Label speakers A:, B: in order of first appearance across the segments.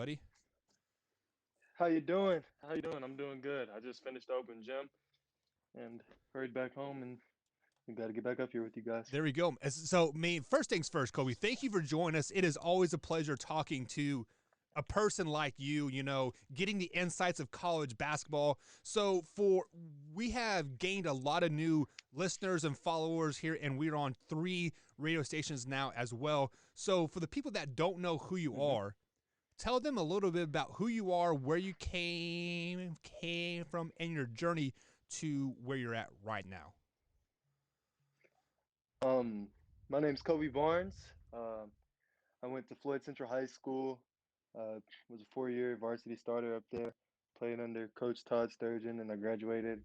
A: buddy?
B: How you doing? How you doing? I'm doing good. I just finished open gym and hurried back home, and we got to get back up here with you guys.
A: There we go. So, first things first, Cobie. Thank you for joining us. It is always a pleasure talking to a person like you. Getting the insights of college basketball. So, we have gained a lot of new listeners and followers here, and we're on 3 radio stations now as well. So, for the people that don't know who you
B: hmm
A: are, tell them a little bit about who you are, where you came from, and your journey to where you're at right now.
B: Um, my name's Cobie Barnes. I went to Floyd Central High School. Was a 4-year varsity starter up there. Played under Coach Todd Sturgeon, and I graduated in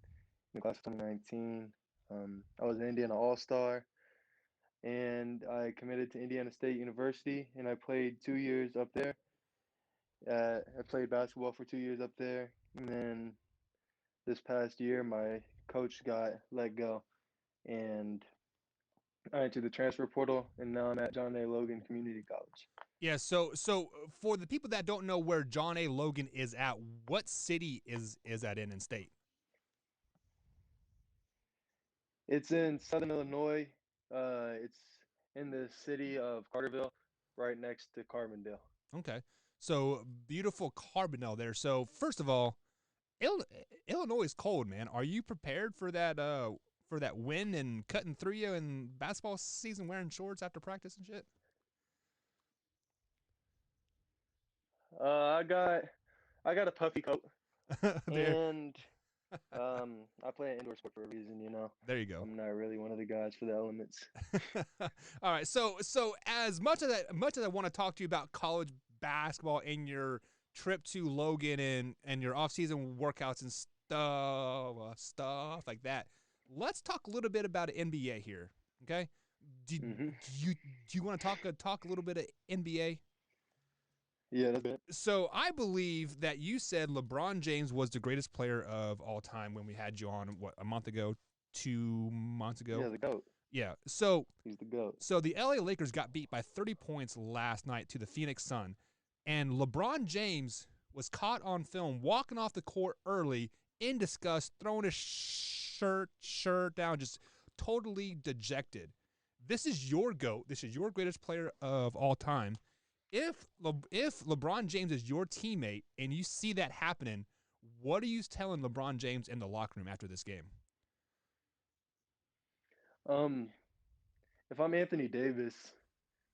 B: the class of 2019. I was an Indiana All-Star, and I committed to Indiana State University, and I played 2 years up there. I played basketball for 2 years up there, and then this past year, my coach got let go, and I entered the transfer portal, and now I'm at John A. Logan Community College.
A: Yeah, so for the people that don't know where John A. Logan is at, what city is that in state?
B: It's in Southern Illinois. It's in the city of Carterville, right next to Carbondale.
A: Okay. So beautiful Carbondale there. So first of all, Illinois is cold, man. Are you prepared for that wind and cutting through you in basketball season wearing shorts after practice and shit?
B: I got I got a puffy coat,
A: there
B: and I play an indoor sport for a reason.
A: there you go.
B: I'm not really one of the guys for the elements.
A: All right. So as much as I want to talk to you about college basketball and your trip to Logan and your off-season workouts and stuff like that, let's talk a little bit about NBA here. Okay? Do,
B: hmm
A: do you want to talk a little bit of NBA?
B: Yeah, that's it.
A: So I believe that you said LeBron James was the greatest player of all time when we had you on a month ago, 2 months ago.
B: Yeah, the goat.
A: Yeah. So
B: He's the goat.
A: So the LA Lakers got beat by 30 points last night to the Phoenix Sun, and LeBron James was caught on film walking off the court early in disgust, throwing his shirt down, just totally dejected. This is your GOAT. This is your greatest player of all time. If LeBron James is your teammate and you see that happening, what are you telling LeBron James in the locker room after this game?
B: Um, if I'm Anthony Davis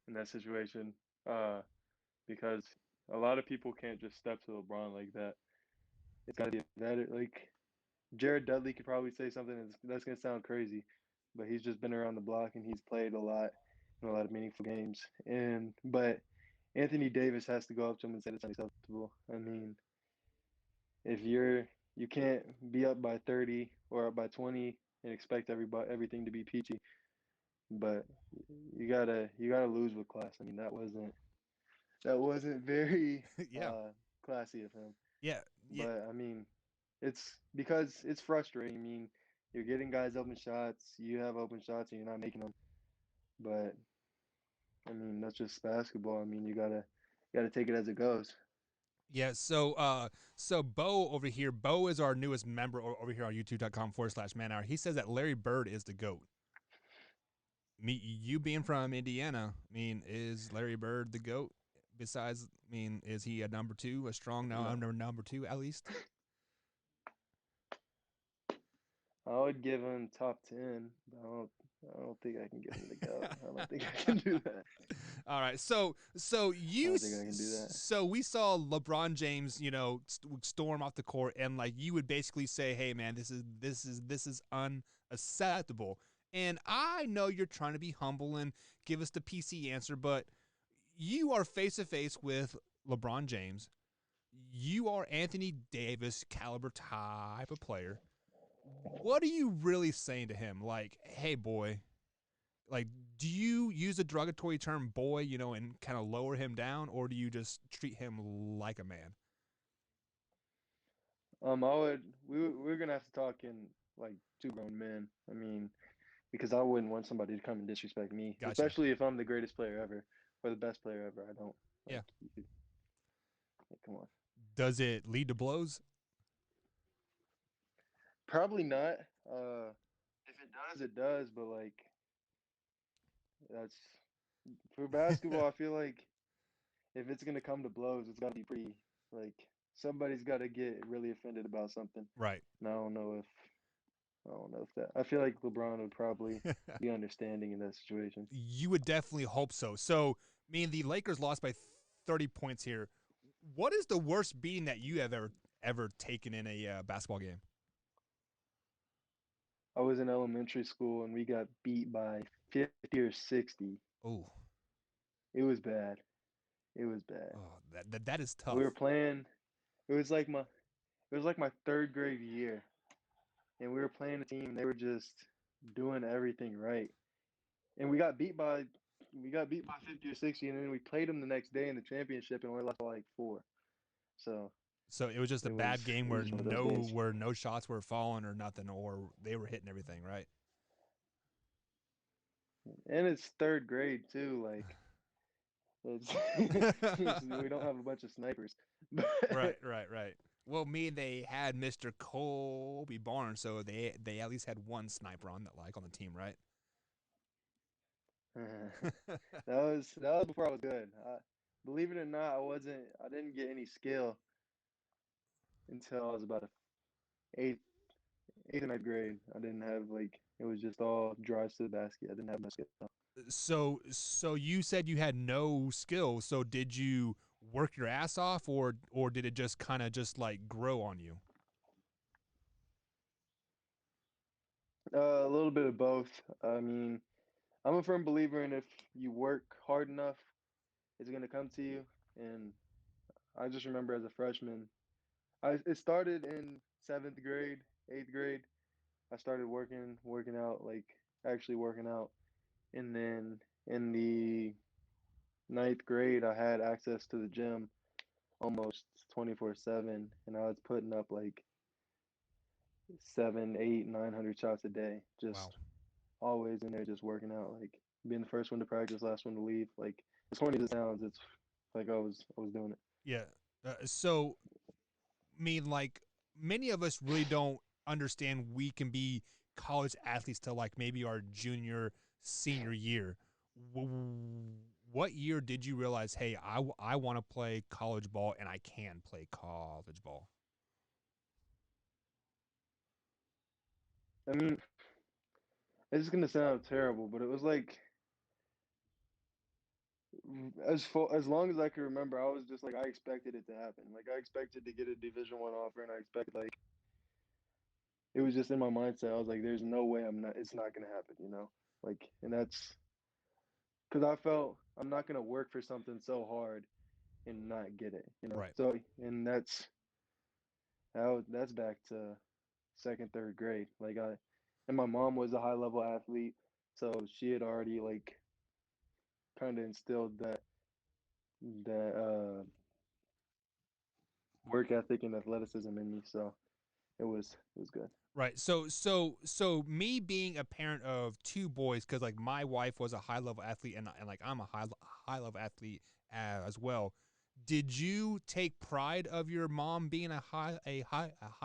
B: in that situation, uh, because a lot of people can't just step to LeBron like that. It's got to be vetted. Like Jared Dudley could probably say something that's gonna sound crazy, but he's just been around the block and he's played a lot in a lot of meaningful games. But Anthony Davis has to go up to him and say that's unacceptable. I mean, if you can't be up by 30 or up by 20 and expect everything to be peachy, but you gotta lose with class. I mean, that wasn't very
A: yeah,
B: uh, classy of him.
A: yeah, yeah.
B: But I mean, it's because it's frustrating. I mean, you're getting guys open shots, you have open shots, and you're not making them. But I mean, that's just basketball. I mean, you gotta take it as it goes.
A: Yeah, so Bo over here, Bo is our newest member over here on youtube.com/man hour. He says that Larry Bird is the GOAT. Me, you being from Indiana, I mean, is Larry Bird the GOAT? Besides, I mean, is he a number 2, a strong
B: No,
A: number 2 at least?
B: I would give him top 10. But I don't think I can give him the goat. I don't think I can do that.
A: All right,
B: I don't think I can do that.
A: so we saw LeBron James, storm off the court, and like you would basically say, "Hey, man, this is unacceptable." And I know you're trying to be humble and give us the PC answer, but you are face to face with LeBron James. You are Anthony Davis caliber type of player. What are you really saying to him? Like, hey, boy, like, do you use the derogatory term boy, and kind of lower him down, or do you just treat him like a man?
B: I would. We're gonna have to talk in like two grown men. I mean, because I wouldn't want somebody to come and disrespect me,
A: Gotcha.
B: especially if I'm the greatest player ever or the best player ever. I don't
A: Yeah.
B: like. come on.
A: Does it lead to blows?
B: Probably not. If it does, it does. But like that's for basketball. I feel like if it's gonna come to blows, it's gotta be pretty like somebody's got to get really offended about something.
A: Right.
B: And I don't know if that. I feel like LeBron would probably be understanding in that situation.
A: You would definitely hope so. So, I mean, the Lakers lost by 30 points here. What is the worst beating that you have ever taken in a basketball game?
B: I was in elementary school and we got beat by 50 or 60.
A: Oh,
B: It was bad. It was bad.
A: that is
B: We
A: tough.
B: were playing. It was like my it was like my third grade year, and we were playing a team. They were just doing everything right, and we got beat by 50 or 60, and then we played them the next day in the championship, and we lost by like four. So
A: So it was just a bad game
B: it was
A: where
B: just one of those days.
A: no shots were falling or nothing, or they were hitting everything, right?
B: And it's third grade too. Like it's, we don't have a bunch of snipers, but
A: Right. Well, me they had Mr. Colby Barnes, so they at least had one sniper on that like on the team, right?
B: that was before I was good. Believe it or not, I didn't get any skill until I was about a eighth or ninth grade. I didn't have like it was just all drives to the basket. I didn't have much skill.
A: So you said you had no skill. So did you work your ass off, or did it just kind of just like grow on you?
B: A little bit of both. I mean, I'm a firm believer in if you work hard enough, it's gonna come to you. And I just remember as a freshman, it started in seventh grade, eighth grade. I started working out, like actually working out, and then in the ninth grade, I had access to the gym almost 24/7, and I was putting up like seven, eight, 900 shots a day,
A: Wow.
B: just always in there, just working out, like being the first one to practice, last one to leave. Like as corny as it sounds, it's like I was doing it.
A: Yeah. So mean like many of us really don't understand we can be college athletes till like maybe our junior senior year. What year did you realize, hey, I want to play college ball and I can play college ball?
B: I mean, it's gonna sound terrible, but it was like as long as I can remember, I was just like I expected it to happen. Like I expected to get a Division 1 offer, and I expected like it was just in my mindset. I was like, "There's no way I'm not. It's not gonna happen," you know. Like, and that's because I felt I'm not gonna work for something so hard and not get it, you know.
A: Right.
B: So, and that's back to second, third grade. And my mom was a high level athlete, so she had already like kind of instilled that work ethic and athleticism in me. So it was good.
A: Right. So me being a parent of two boys, because like my wife was a high level athlete, and like I'm a high level athlete as well. Did you take pride of your mom being a high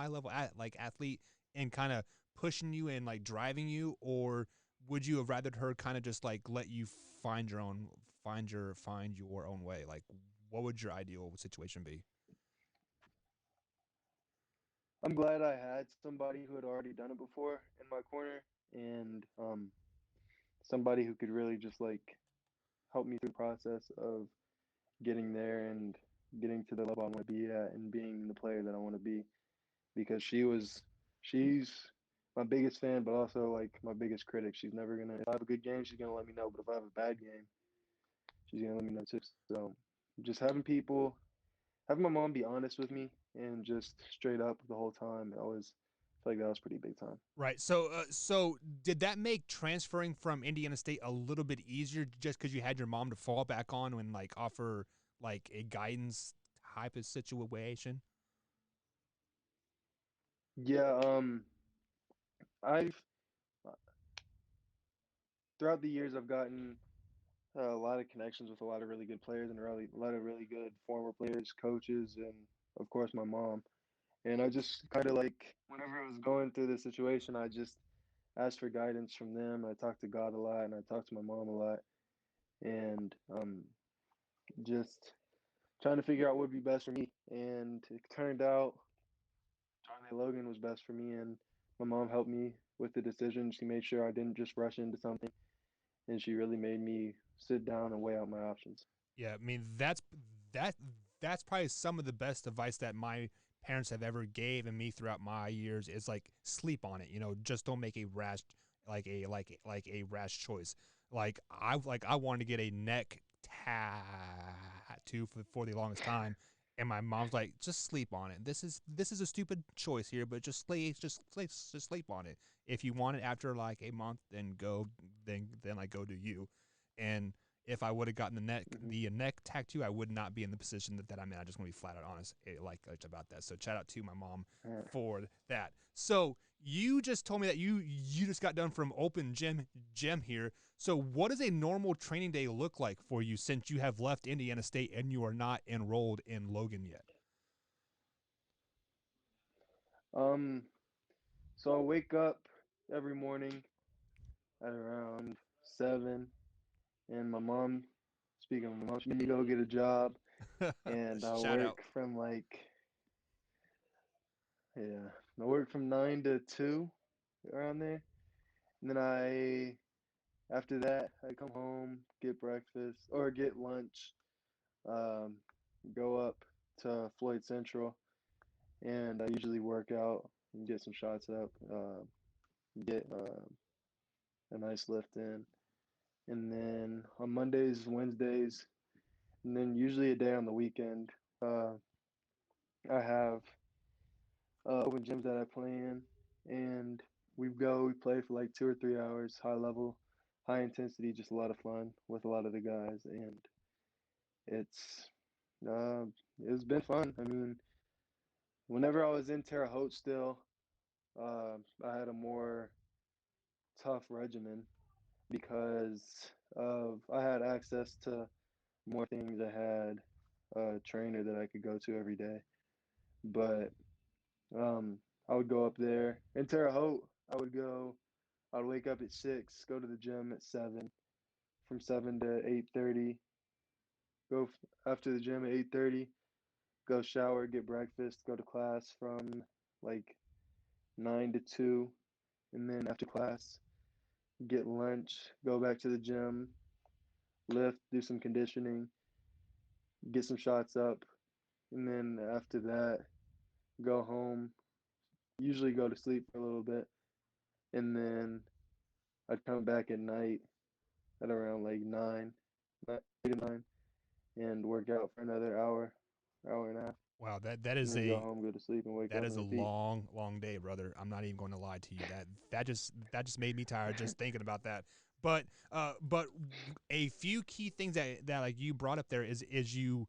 A: level like athlete and kind of pushing you and like driving you, or would you have rather her kind of just like let you find your own way? Like, what would your ideal situation be?
B: I'm glad I had somebody who had already done it before in my corner, and somebody who could really just like help me through the process of getting there and getting to the level I want to be at and being the player that I want to be. Because she's my biggest fan, but also like my biggest critic. She's never gonna. If I have a good game, she's gonna let me know. But if I have a bad game, she's gonna let me know too. So just having my mom be honest with me and just straight up the whole time, I always feel like that was pretty big time.
A: Right. So did that make transferring from Indiana State a little bit easier just because you had your mom to fall back on and like offer like a guidance type of situation?
B: Yeah, I've throughout the years I've gotten a lot of connections with a lot of really good players and a lot of really good former players, coaches, and of course my mom. And I just kind of like whenever I was going through this situation, I just asked for guidance from them. I talked to God a lot, and I talked to my mom a lot, and just trying to figure out what would be best for me. And it turned out Charlie Logan was best for me, and my mom helped me with the decision. She made sure I didn't just rush into something, and she really made me sit down and weigh out my options.
A: Yeah, I mean that that's probably some of the best advice that my parents have ever given me throughout my years is like sleep on it. You know, just don't make a rash like a rash choice. I wanted to get a neck tattoo for the longest time. And my mom's like, just sleep on it. This is a stupid choice here, but just sleep on it. If you want it after like a month, then then like go do you. And if I would have gotten
B: Hmm.
A: the neck tattoo, I would not be in the position that I'm in. I just want to be flat out honest, about that. So shout out to my mom for that. So you just told me that you just got done from open gym here. So what does a normal training day look like for you since you have left Indiana State and you are not enrolled in Logan yet?
B: Um, so I wake up every morning at around 7, and my mom, speaking of my mom, she made me go get a job, and I
A: Shout out.
B: work from like, yeah, I work from 9 to 2 around there. And then after that, I come home, get breakfast or get lunch, um, go up to Floyd Central, and I usually work out and get some shots up, get a nice lift in. And then on Mondays, Wednesdays, and then usually a day on the weekend, uh, I have open gyms that I play in, and we play for like 2 or 3 hours, high level, high intensity, just a lot of fun with a lot of the guys, and it's uh, it's been fun. I mean, whenever I was in Terre Haute still, I had a more tough regimen because of I had access to more things. I had a trainer that I could go to every day, but um, I would go up there in Terre Haute. I would go. I'd wake up at 6, go to the gym at 7, from 7 to 8:30. After the gym at 8:30. Go shower, get breakfast, go to class from like 9 to 2, and then after class, get lunch, go back to the gym, lift, do some conditioning, get some shots up, and then after that, go home, usually go to sleep for a little bit, and then I'd come back at night at around like 9, 8 to 9, and work out for another hour, hour and a half,
A: Wow,
B: and then go home, go to sleep, and wake
A: that
B: up
A: is
B: and
A: a
B: repeat.
A: long day, brother. I'm not even going to lie to you. That just made me tired just thinking about that. But a few key things that like you brought up there is you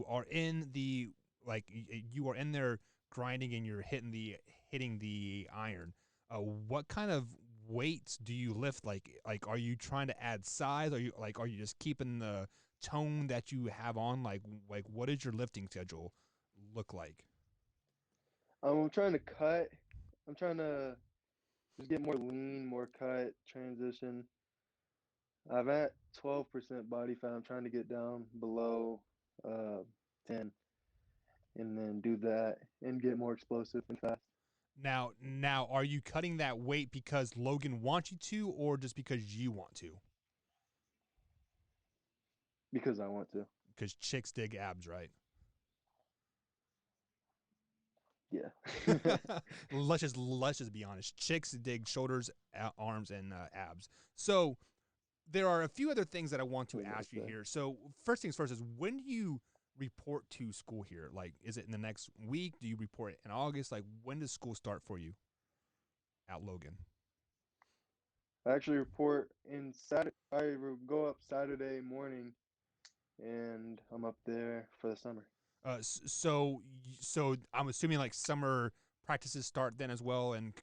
A: are in the like you are in there grinding and you're hitting the iron. What kind of weights do you lift? Like are you trying to add size? Are you just keeping the tone that you have on? Like what is your lifting schedule look like?
B: I'm trying to cut. I'm trying to just get more lean, more cut, transition. I'm at 12% body fat. I'm trying to get down below 10, and then do that and get more explosive and fast
A: Now, are you cutting that weight because Logan wants you to, or just because you want to?
B: because I want to.
A: Because chicks dig abs, right?
B: Yeah.
A: Let's just be honest. Chicks dig shoulders, arms, and abs. So there are a few other things that I want to
B: What do you
A: ask you
B: say?
A: here. So first things first is when do you report to school here? Like, is it in the next week? Do you report in August? Like, when does school start for you at Logan?
B: I actually report in Saturday. Go up Saturday morning, and I'm up there for the summer.
A: So I'm assuming like summer practices start then as well, and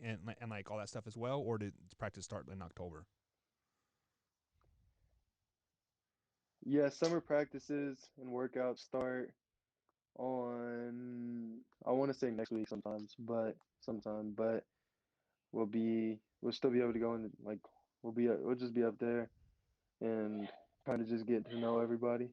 A: and like all that stuff as well, or did practice start in October?
B: Yeah, summer practices and workouts start on I want to say next week sometime, but we'll still be able to go in like we'll just be up there and kind of just get to know everybody.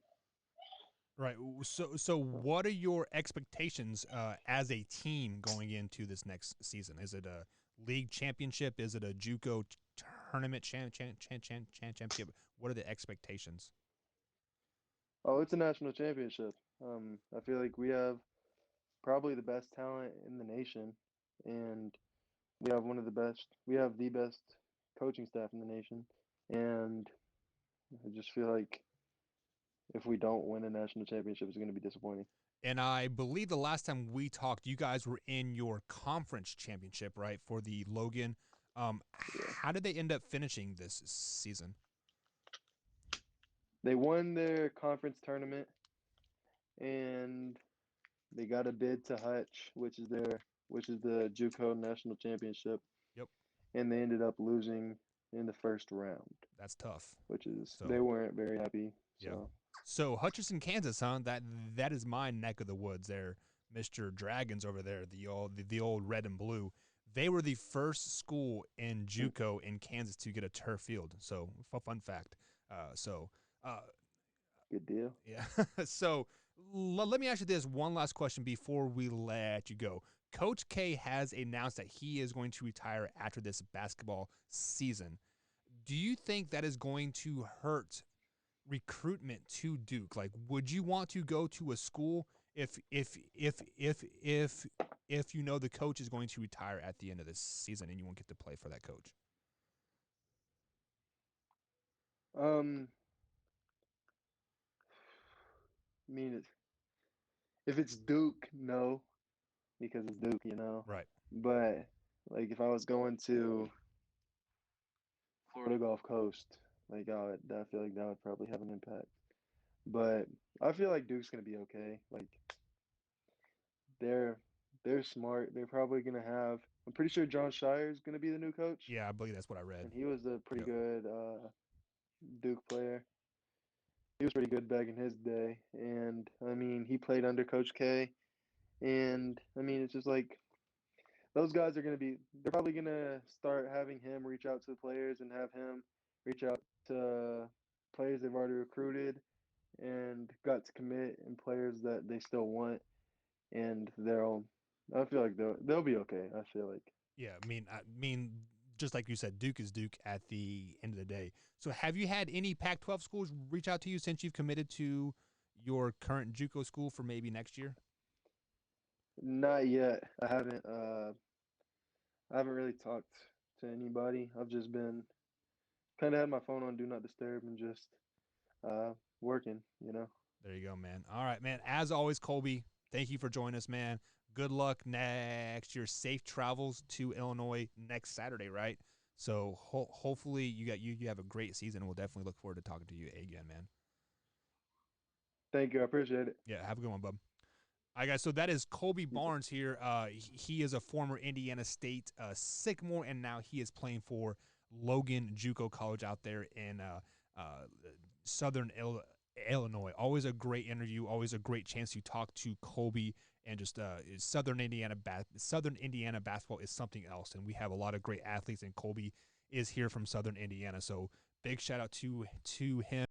A: Right. So what are your expectations as a team going into this next season? Is it a league championship? Is it a JUCO tournament championship? What are the expectations?
B: Oh, it's a national championship. I feel like we have probably the best talent in the nation, and we have the best coaching staff in the nation, and I just feel like if we don't win a national championship, it's going to be disappointing.
A: And I believe the last time we talked, you guys were in your conference championship, right, for the Logan.
B: Yeah.
A: How did they end up finishing this season?
B: They won their conference tournament and they got a bid to Hutch, which is the JUCO national championship,
A: Yep,
B: and they ended up losing in the first round,
A: that's tough.
B: which is they
A: So
B: weren't very happy.
A: yeah.
B: So
A: So Hutchinson, Kansas, huh? That is my neck of the woods there. Mister Dragons over there, the old red and blue. They were the first school in JUCO in Kansas to get a turf field. So fun fact. So uh,
B: good deal.
A: yeah. So let me ask you this one last question before we let you go. Coach K has announced that he is going to retire after this basketball season. Do you think that is going to hurt recruitment to Duke? Like, would you want to go to a school if you know the coach is going to retire at the end of this season and you won't get to play for that coach?
B: Um, I mean, if it's Duke, no, because it's Duke, you know.
A: Right.
B: But like if I was going to Florida Gulf Coast, I feel like that would probably have an impact. But I feel like Duke's gonna be okay. Like they're they're smart. They're probably gonna have. I'm pretty sure John Shire is gonna be the new coach,
A: Yeah, I believe that's what I read.
B: and he was a pretty
A: Yep.
B: good Duke player. He was pretty good back in his day, and I mean he played under Coach K, and I mean it's just like those guys are gonna be. They're probably gonna start having him reach out to the players and have him reach out to players they've already recruited and got to commit and players that they still want and they'll I feel like they'll be okay. I feel like
A: Yeah, I mean, just like you said, Duke is Duke at the end of the day. So, have you had any Pac-12 schools reach out to you since you've committed to your current JUCO school for maybe next year?
B: not yet. I haven't really talked to anybody. I've just been kind of had my phone on do not disturb and just working, you know.
A: There you go, man. All right, man. As always, Cobie, thank you for joining us, man. Good luck next year. Safe travels to Illinois next Saturday, right? So hopefully you have a great season. We'll definitely look forward to talking to you again, man.
B: Thank you. I appreciate it.
A: Yeah, have a good one, bub. All right, guys. So that is Cobie
B: You too.
A: Barnes here. He is a former Indiana State Sycamore, and now he is playing for Logan JUCO College out there in uh, Southern Illinois. Always a great interview. Always a great chance to talk to Cobie. And just Southern Indiana basketball is something else, and we have a lot of great athletes. And Cobie is here from Southern Indiana, so big shout out to him.